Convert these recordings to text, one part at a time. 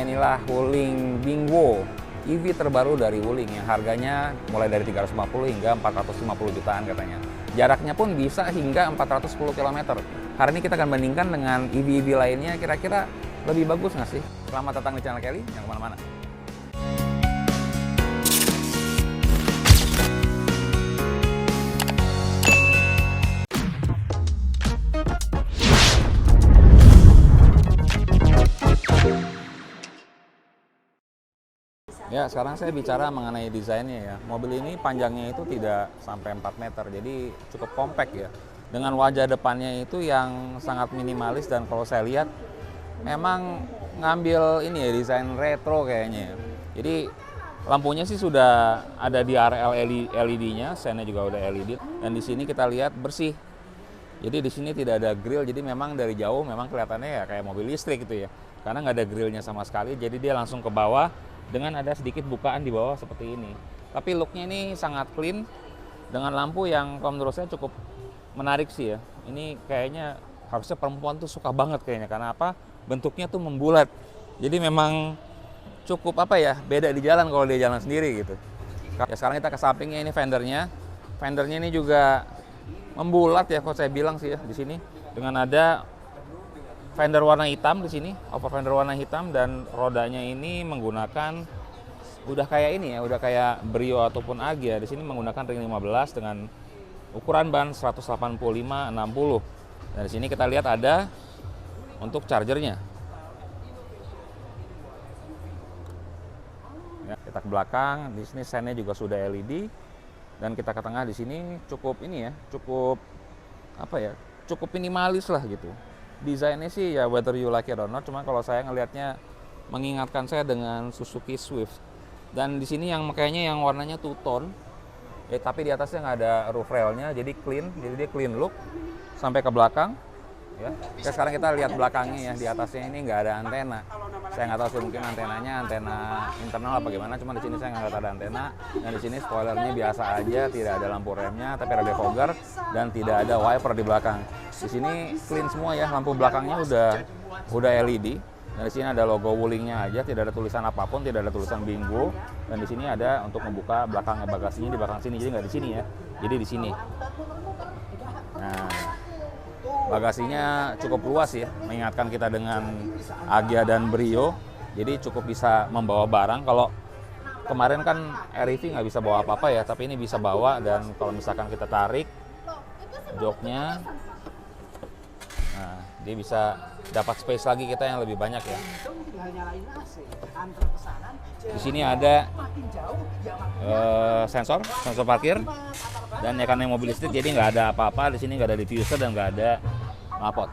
inilah Wuling Bingwo, EV terbaru dari Wuling yang harganya mulai dari 350 hingga 450 jutaan katanya. Jaraknya pun bisa hingga 410 km. Hari ini kita akan bandingkan dengan EV-EV lainnya, kira-kira lebih bagus nggak sih? Selamat datang di channel Kelly, jangan kemana-mana. Ya, sekarang saya bicara mengenai desainnya ya. Mobil ini panjangnya itu tidak sampai 4 meter, jadi cukup compact ya. Dengan wajah depannya itu yang sangat minimalis dan kalau saya lihat memang ngambil ini ya, desain retro kayaknya ya. Jadi lampunya sih sudah ada di area LED-nya, sennya juga udah LED dan di sini kita lihat bersih. Jadi di sini tidak ada grill, jadi memang dari jauh memang kelihatannya ya kayak mobil listrik gitu ya. Karena nggak ada grillnya sama sekali, jadi dia langsung ke bawah dengan ada sedikit bukaan di bawah seperti ini. Tapi looknya ini sangat clean dengan lampu yang kalau menurut saya cukup menarik sih ya. Ini kayaknya harusnya perempuan tuh suka banget kayaknya, karena apa? Bentuknya tuh membulat. Jadi memang cukup apa ya, beda di jalan kalau dia jalan sendiri gitu. Ya sekarang kita ke sampingnya, ini fendernya. Fendernya ini juga membulat ya, kalau saya bilang sih ya di sini, dengan ada fender warna hitam di sini, over fender warna hitam, dan rodanya ini menggunakan udah kayak ini ya, udah kayak Brio ataupun Agya. Di sini menggunakan ring 15 dengan ukuran ban 185/60. Dan di sini kita lihat ada untuk chargernya. Ya, kita ke belakang, di sini sennya juga sudah LED, dan kita ke tengah di sini cukup ini ya, cukup apa ya, cukup minimalis lah gitu. Desainnya sih ya whether you like it or not, cuma kalau saya ngelihatnya mengingatkan saya dengan Suzuki Swift. Dan di sini yang kayaknya yang warnanya two tone, ya, tapi di atasnya nggak ada roof railnya, jadi clean, jadi dia clean look sampai ke belakang. Ya, sekarang kita lihat belakangnya ya, di atasnya ini nggak ada antena. Saya nggak tahu sih, mungkin antenanya antena internal apa gimana, cuma di sini saya nggak ada antena. Dan di sini spoilernya biasa aja, tidak ada lampu remnya, tapi ada defogger dan tidak ada wiper di belakang. Di sini clean semua ya, lampu belakangnya udah LED. Dan di sini ada logo Wulingnya aja, tidak ada tulisan apapun, tidak ada tulisan Bingwo. Dan di sini ada untuk membuka belakang bagasinya di belakang sini, jadi nggak di sini ya, jadi di sini. Nah, bagasinya cukup luas ya, mengingatkan kita dengan Agya dan Brio, jadi cukup bisa membawa barang. Kalau kemarin kan REV nggak bisa bawa apa-apa ya, tapi ini bisa bawa. Dan kalau misalkan kita tarik joknya, nah dia bisa dapat space lagi kita yang lebih banyak ya. Di sini ada sensor parkir, dan ya karena mobil listrik jadi nggak ada apa-apa di sini, nggak ada diffuser dan nggak ada knalpot.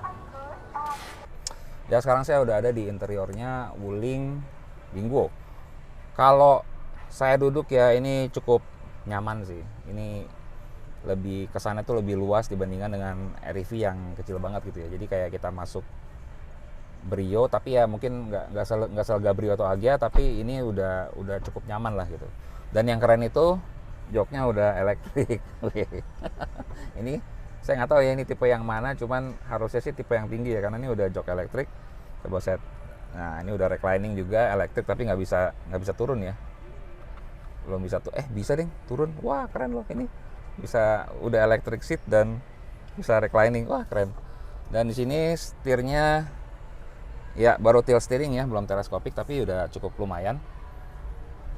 Ya sekarang saya udah ada di interiornya Wuling Bingwo. Kalau saya duduk ya ini cukup nyaman sih. Ini lebih kesannya tuh lebih luas dibandingkan dengan REV yang kecil banget gitu ya. Jadi kayak kita masuk Brio, tapi ya mungkin nggak selega Brio atau Agya, tapi ini udah cukup nyaman lah gitu. Dan yang keren itu joknya udah elektrik. Ini saya nggak tahu ya ini tipe yang mana, cuman harusnya sih tipe yang tinggi ya, karena ini udah jok elektrik. Coba set. Nah ini udah reclining juga elektrik, tapi nggak bisa turun ya. Belum bisa tuh, bisa deh turun. Wah keren loh ini. Bisa udah electric seat dan bisa reclining. Wah keren. Dan di sini setirnya ya baru tilt steering ya, belum teleskopik, tapi udah cukup lumayan.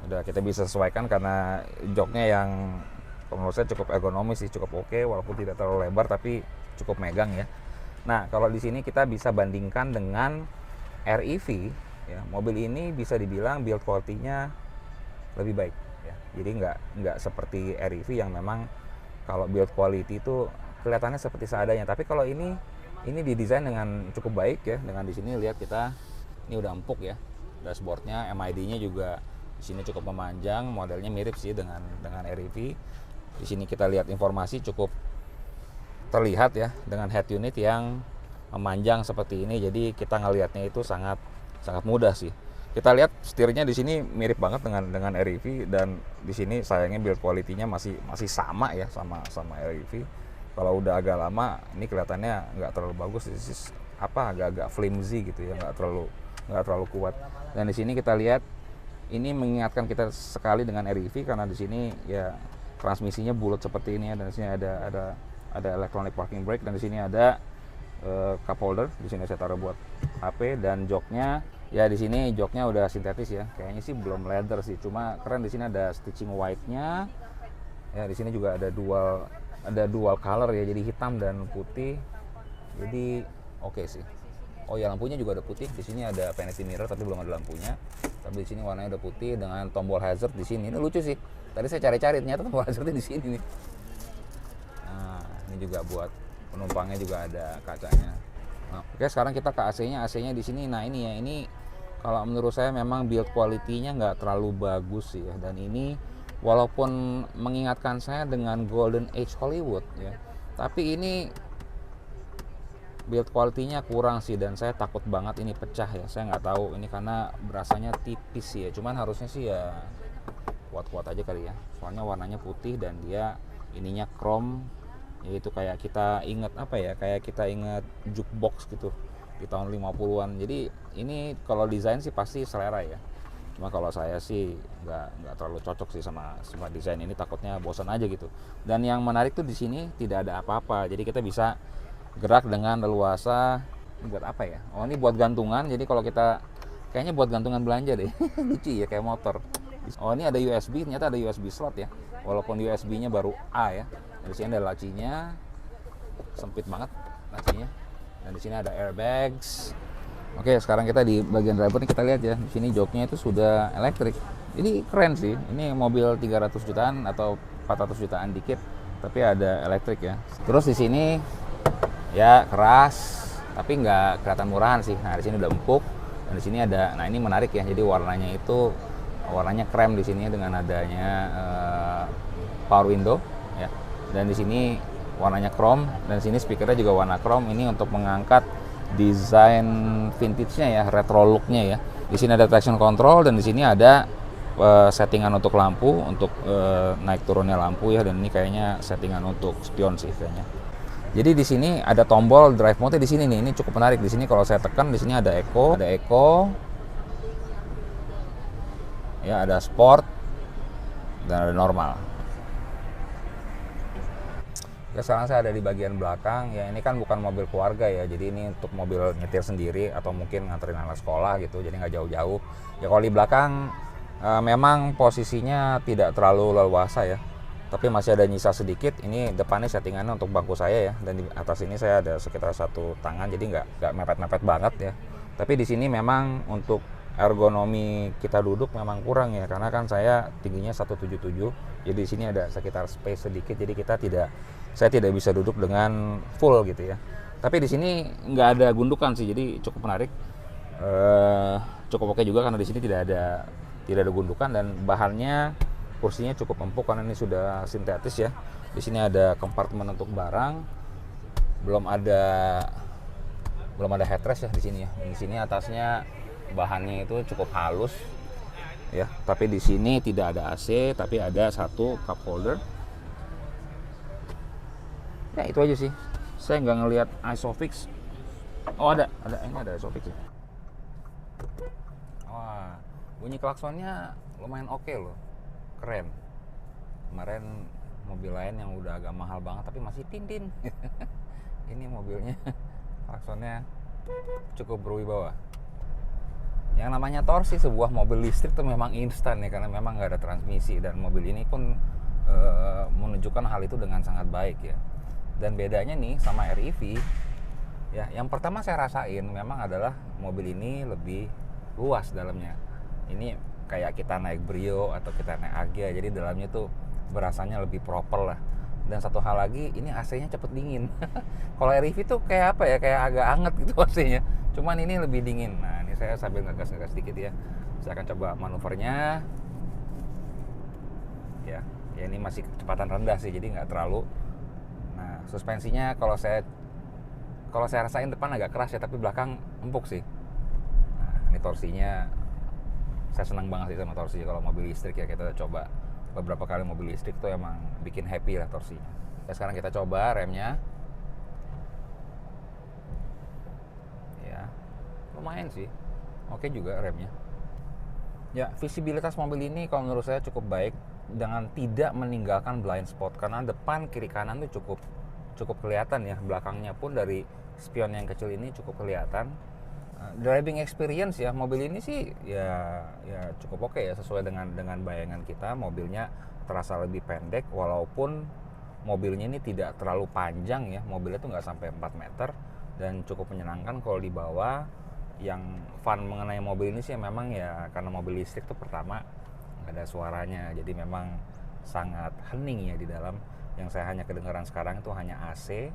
Udah kita bisa sesuaikan karena joknya yang menurut saya cukup ergonomis sih, cukup oke, walaupun tidak terlalu lebar tapi cukup megang ya. Nah kalau di sini kita bisa bandingkan dengan REV ya, mobil ini bisa dibilang build quality-nya lebih baik ya. Jadi nggak seperti REV yang memang kalau build quality itu kelihatannya seperti seadanya, tapi kalau ini didesain dengan cukup baik ya. Dengan di sini lihat kita ini udah empuk ya, dashboardnya, MID-nya juga di sini cukup memanjang, modelnya mirip sih dengan REV. Di sini kita lihat informasi cukup terlihat ya, dengan head unit yang memanjang seperti ini, jadi kita ngelihatnya itu sangat mudah sih. Kita lihat setirnya di sini mirip banget dengan REV, dan di sini sayangnya build quality-nya masih sama ya, sama REV. Kalau udah agak lama ini kelihatannya nggak terlalu bagus, agak-agak flimsy gitu ya, nggak terlalu nggak terlalu kuat. Dan di sini kita lihat ini mengingatkan kita sekali dengan REV karena di sini ya transmisinya bulat seperti ini ya, dan di sini ada electronic parking brake, dan di sini ada cup holder. Di sini saya taruh buat HP, dan joknya ya di sini joknya udah sintetis ya. Kayaknya sih belum leather sih, cuma keren. Di sini ada stitching white-nya. Ya di sini juga ada dual color ya, jadi hitam dan putih. Jadi oke sih. Oh ya, lampunya juga ada putih. Di sini ada vanity mirror tapi belum ada lampunya. Tapi di sini warnanya udah putih dengan tombol hazard di sini. Ini lucu sih. Tadi saya cari-cari ternyata tombol hazardnya di sini nih. Nah, ini juga buat penumpangnya juga ada kacanya. Nah, oke, sekarang kita ke AC-nya. AC-nya di sini. Nah, ini ya, ini kalau menurut saya memang build quality-nya nggak terlalu bagus sih ya. Dan ini walaupun mengingatkan saya dengan Golden Age Hollywood ya, tapi ini build quality-nya kurang sih, dan saya takut banget ini pecah ya. Saya nggak tahu ini karena berasanya tipis sih ya, cuman harusnya sih ya kuat-kuat aja kali ya. Soalnya warnanya putih dan dia ininya chrome, yaitu kayak kita inget apa ya, kayak kita inget jukebox gitu di tahun 50-an. Jadi ini kalau desain sih pasti selera ya. Cuma kalau saya sih nggak terlalu cocok sih sama desain ini, takutnya bosan aja gitu. Dan yang menarik tuh di sini tidak ada apa-apa, jadi kita bisa gerak dengan leluasa. Ini buat apa ya? Oh, ini buat gantungan. Jadi kalau kita kayaknya buat gantungan belanja deh. Lucu ya, kayak motor. Oh, ini ada USB, ternyata ada USB slot ya. Walaupun USB-nya baru A ya. Dan di sini ada lacinya. Sempit banget lacinya. Dan di sini ada airbags. Oke, sekarang kita di bagian driver nih, kita lihat ya. Di sini joknya itu sudah elektrik. Ini keren sih. Ini mobil 300 jutaan atau 400 jutaan dikit, tapi ada elektrik ya. Terus di sini ya keras, tapi nggak kelihatan murahan sih. Nah, di sini udah empuk, dan di sini ada. Nah, ini menarik ya. Jadi warnanya krem di sini dengan adanya power window ya. Dan di sini warnanya chrome, dan di sini speakernya juga warna chrome. Ini untuk mengangkat desain vintage-nya ya, retro look-nya ya. Di sini ada traction control, dan di sini ada settingan untuk lampu, untuk naik turunnya lampu ya. Dan ini kayaknya settingan untuk spion sih kayaknya. Jadi di sini ada tombol drive mode di sini nih. Ini cukup menarik. Di sini kalau saya tekan, di sini ada eco, ya, ada sport, dan ada normal. Ya, sekarang saya ada di bagian belakang. Ya, ini kan bukan mobil keluarga ya. Jadi ini untuk mobil nyetir sendiri atau mungkin nganterin anak sekolah gitu. Jadi nggak jauh-jauh. Ya, kalau di belakang memang posisinya tidak terlalu leluasa ya. Tapi masih ada nyisa sedikit. Ini depannya settingannya untuk bangku saya ya, dan di atas ini saya ada sekitar 1 tangan, jadi nggak mepet-mepet banget ya. Tapi di sini memang untuk ergonomi kita duduk memang kurang ya, karena kan saya tingginya 177, jadi di sini ada sekitar space sedikit, jadi saya tidak bisa duduk dengan full gitu ya. Tapi di sini nggak ada gundukan sih, jadi cukup menarik. Cukup oke juga karena di sini tidak ada gundukan, dan bahannya, kursinya cukup empuk karena ini sudah sintetis ya. Di sini ada kompartemen untuk barang. Belum ada headrest ya di sini ya. Di sini atasnya bahannya itu cukup halus ya. Tapi di sini tidak ada AC, tapi ada satu cup holder. Ya, itu aja sih. Saya nggak ngelihat Isofix. Oh, ada. Ini ada Isofix ya. Wah, bunyi klaksonnya lumayan oke loh. Keren. Kemarin mobil lain yang udah agak mahal banget tapi masih tin-tin. Ini mobilnya klaksonnya cukup berwibawa. Yang namanya torsi sebuah mobil listrik itu memang instan ya, karena memang nggak ada transmisi, dan mobil ini pun menunjukkan hal itu dengan sangat baik ya. Dan bedanya nih sama REV ya, yang pertama saya rasain memang adalah mobil ini lebih luas dalamnya. Ini kayak kita naik Brio atau kita naik Agya, jadi dalamnya tuh berasanya lebih proper lah. Dan satu hal lagi, ini AC-nya cepet dingin. Kalau REV tuh kayak apa ya, kayak agak anget gitu AC-nya, cuman ini lebih dingin. Nah, ini saya sambil ngegas sedikit ya. Saya akan coba manuvernya ya. Ini masih kecepatan rendah sih, jadi nggak terlalu. Nah, suspensinya kalau saya rasain depan agak keras ya, tapi belakang empuk sih. Nah, ini torsinya, saya senang banget sih sama torsi kalau mobil listrik ya. Kita udah coba beberapa kali mobil listrik tuh emang bikin happy lah torsinya. Ya, sekarang kita coba remnya. Ya, lumayan sih. oke juga remnya. Ya, visibilitas mobil ini kalau menurut saya cukup baik dengan tidak meninggalkan blind spot, karena depan kiri kanan tuh cukup kelihatan ya, belakangnya pun dari spion yang kecil ini cukup kelihatan. Driving experience ya, mobil ini sih ya cukup oke ya, sesuai dengan bayangan kita. Mobilnya terasa lebih pendek walaupun mobilnya ini tidak terlalu panjang ya, mobilnya tuh nggak sampai 4 meter dan cukup menyenangkan kalau dibawa. Yang fun mengenai mobil ini sih memang ya karena mobil listrik tuh pertama nggak ada suaranya, jadi memang sangat hening ya di dalam. Yang saya hanya kedengaran sekarang itu hanya AC.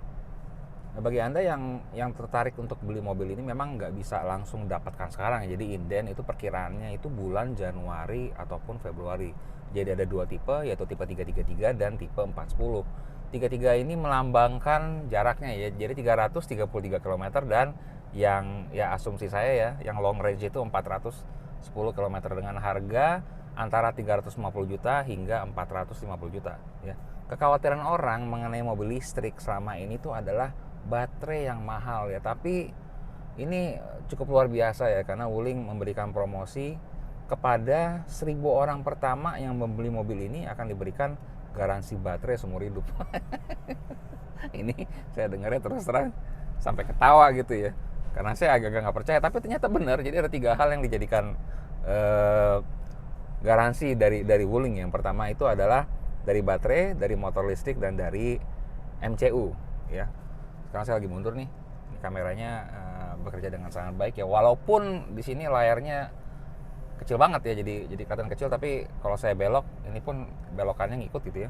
Nah, bagi Anda yang tertarik untuk beli mobil ini memang nggak bisa langsung dapatkan sekarang. Jadi inden itu perkiraannya itu bulan Januari ataupun Februari. Jadi ada 2 tipe, yaitu tipe 333 dan tipe 410. 33 ini melambangkan jaraknya ya. Jadi 333 km dan yang ya asumsi saya ya, yang long range itu 410 km dengan harga antara 350 juta hingga 450 juta ya. Kekhawatiran orang mengenai mobil listrik selama ini tuh adalah baterai yang mahal ya, tapi ini cukup luar biasa ya, karena Wuling memberikan promosi kepada 1000 orang pertama yang membeli mobil ini akan diberikan garansi baterai seumur hidup. Ini saya dengarnya terus terang sampai ketawa gitu ya, karena saya agak nggak percaya, tapi ternyata benar. Jadi ada 3 hal yang dijadikan garansi dari Wuling. Yang pertama itu adalah dari baterai, dari motor listrik, dan dari MCU ya. Sekarang saya lagi mundur nih, ini kameranya bekerja dengan sangat baik ya, walaupun di sini layarnya kecil banget ya, jadi kelihatan kecil, tapi kalau saya belok ini pun belokannya ngikut gitu ya,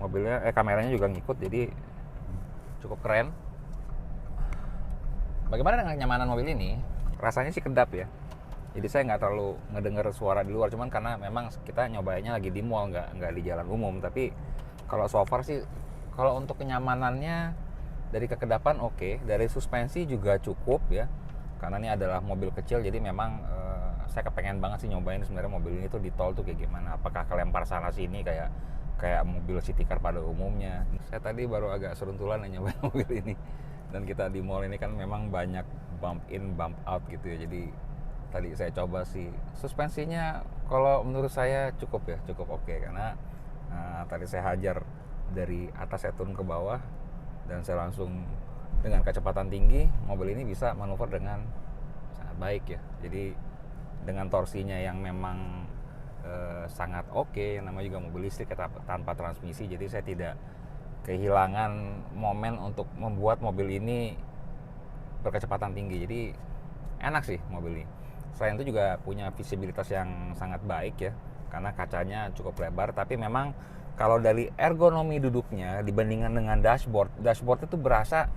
mobilnya kameranya juga ngikut, jadi cukup keren. Bagaimana dengan kenyamanan mobil ini? Rasanya sih kedap ya, jadi saya nggak terlalu ngedenger suara di luar, cuman karena memang kita nyobainnya lagi di mall, nggak di jalan umum. Tapi kalau so far sih, kalau untuk kenyamanannya dari kekedapan oke, dari suspensi juga cukup ya, karena ini adalah mobil kecil, jadi memang saya kepengen banget sih nyobain sebenarnya mobil ini tuh di tol tuh kayak gimana, apakah kelempar sana sini kayak mobil city car pada umumnya. Saya tadi baru agak seruntulan nyobain mobil ini, dan kita di mall ini kan memang banyak bump in bump out gitu ya, jadi tadi saya coba sih suspensinya kalau menurut saya cukup oke, karena tadi saya hajar dari atas, saya turun ke bawah, dan saya langsung dengan kecepatan tinggi, mobil ini bisa manuver dengan sangat baik ya. Jadi dengan torsinya yang memang sangat oke, namanya juga mobil listrik tanpa transmisi, jadi saya tidak kehilangan momen untuk membuat mobil ini berkecepatan tinggi. Jadi enak sih mobil ini. Selain itu juga punya visibilitas yang sangat baik ya, karena kacanya cukup lebar, tapi memang kalau dari ergonomi duduknya dibandingkan dengan dashboard itu berasa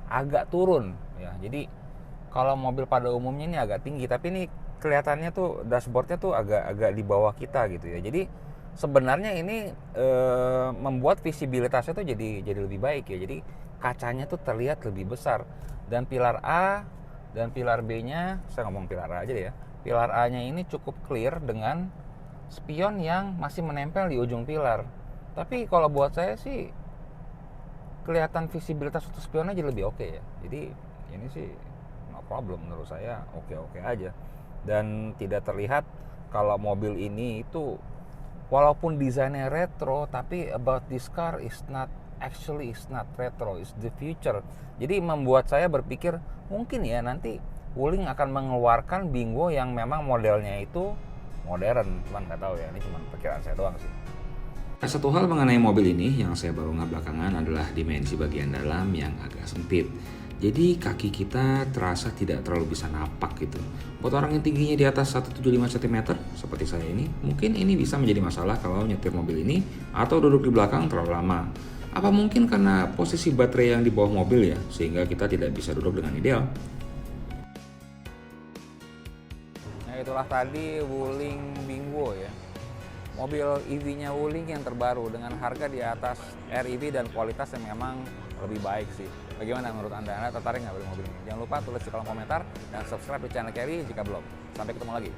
agak turun ya. Jadi kalau mobil pada umumnya ini agak tinggi, tapi ini kelihatannya tuh dashboardnya tuh agak di bawah kita gitu ya. Jadi sebenarnya ini membuat visibilitasnya tuh jadi lebih baik ya. Jadi kacanya tuh terlihat lebih besar, dan pilar A dan pilar B-nya, saya ngomong pilar A aja deh ya. Pilar A-nya ini cukup clear dengan spion yang masih menempel di ujung pilar. Tapi kalau buat saya sih kelihatan visibilitas untuk spion aja lebih oke ya. Jadi ini sih no problem menurut saya, oke aja. Dan tidak terlihat kalau mobil ini itu walaupun desainnya retro, tapi about this car is not retro, it's the future. Jadi membuat saya berpikir mungkin ya nanti Wuling akan mengeluarkan Bingo yang memang modelnya itu modern, cuman nggak tahu ya, ini cuma perkiraan saya doang sih. Nah, satu hal mengenai mobil ini yang saya baru ngeh belakangan adalah dimensi bagian dalam yang agak sempit. Jadi kaki kita terasa tidak terlalu bisa napak gitu. Buat orang yang tingginya di atas 175 cm seperti saya ini, mungkin ini bisa menjadi masalah kalau nyetir mobil ini atau duduk di belakang terlalu lama. Apa mungkin karena posisi baterai yang di bawah mobil ya, sehingga kita tidak bisa duduk dengan ideal? Itulah tadi Wuling Bingo ya, mobil EV-nya Wuling yang terbaru dengan harga di atas REV dan kualitas yang memang lebih baik sih. Bagaimana menurut Anda? Anda tertarik nggak beli mobil ini? Jangan lupa tulis di kolom komentar dan subscribe di channel Carry jika belum. Sampai ketemu lagi.